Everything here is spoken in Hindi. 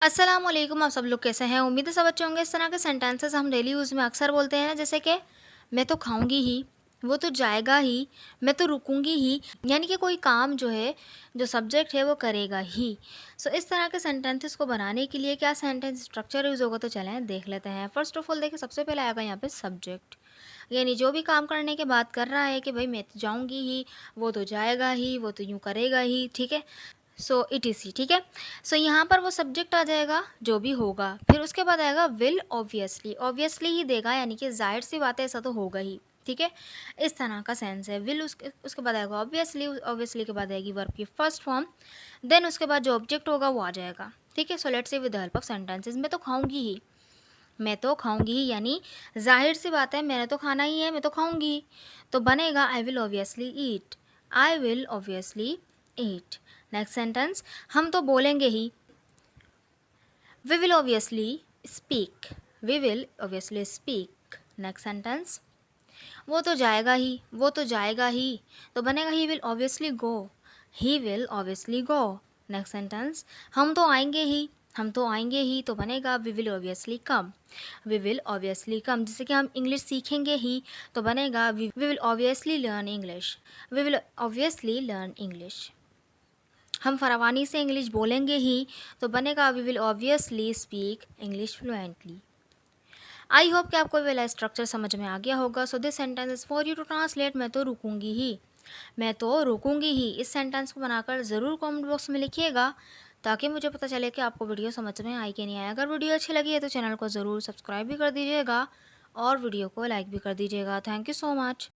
अस्सलाम वालेकुम। आप सब लोग कैसे हैं? उम्मीद है सब अच्छे होंगे। इस तरह के सेंटेंसेस हम डेली यूज़ में अक्सर बोलते हैं, जैसे कि मैं तो खाऊंगी ही, वो तो जाएगा ही, मैं तो रुकूंगी ही। यानी कि कोई काम जो है, जो सब्जेक्ट है वो करेगा ही। सो इस तरह के सेंटेंसेस को बनाने के लिए क्या सेंटेंस स्ट्रक्चर यूज़ होगा, तो चलें देख लेते हैं। फर्स्ट ऑफ ऑल देखिए, सबसे पहले आएगा यहाँ पे सब्जेक्ट। यानी जो भी काम करने की बात कर रहा है कि भाई मैं तो जाऊंगी ही, वो तो जाएगा ही, वो तो यूँ करेगा ही, ठीक है। सो इट इज़ ही, ठीक है। सो यहाँ पर वो सब्जेक्ट आ जाएगा जो भी होगा, फिर उसके बाद आएगा विल। ऑब्वियसली, ऑब्वियसली ही देगा, यानी कि जाहिर सी बात है, ऐसा तो होगा ही, ठीक है। इस तरह का सेंस है विल। उसके बाद आएगा ऑब्वियसली, ऑब्वियसली के बाद आएगी वर्ब की फर्स्ट फॉर्म। देन उसके बाद जो ऑब्जेक्ट होगा वो आ जाएगा, ठीक है। So let's say with the help of sentences, मैं तो खाऊंगी ही, मैं तो खाऊंगी ही, यानी जाहिर सी बात है मैंने तो खाना ही है, मैं तो खाऊंगी। तो बनेगा I will obviously eat, I will obviously eat. Next sentence, हम तो बोलेंगे ही, we will obviously speak, we will obviously speak. Next sentence, वो तो जाएगा ही, वो तो जाएगा ही, तो बनेगा he will obviously go, he will obviously go. Next sentence, हम तो आएंगे ही, हम तो आएंगे ही, तो बनेगा we will obviously come, we will obviously come. जैसे कि हम इंग्लिश सीखेंगे ही, तो बनेगा we will obviously learn English, we will obviously learn English. हम फरावानी से इंग्लिश बोलेंगे ही, तो बनेगा we will obviously speak English fluently. I hope कि आपको ये वाला स्ट्रक्चर समझ में आ गया होगा। So this sentence is for you to translate, मैं तो रुकूंगी ही, मैं तो रुकूंगी ही। इस सेंटेंस को बनाकर ज़रूर कमेंट बॉक्स में लिखिएगा, ताकि मुझे पता चले कि आपको वीडियो समझ में आई कि नहीं आई। अगर वीडियो अच्छी लगी है तो चैनल को ज़रूर सब्सक्राइब भी कर दीजिएगा और वीडियो को लाइक भी कर दीजिएगा। Thank you so much.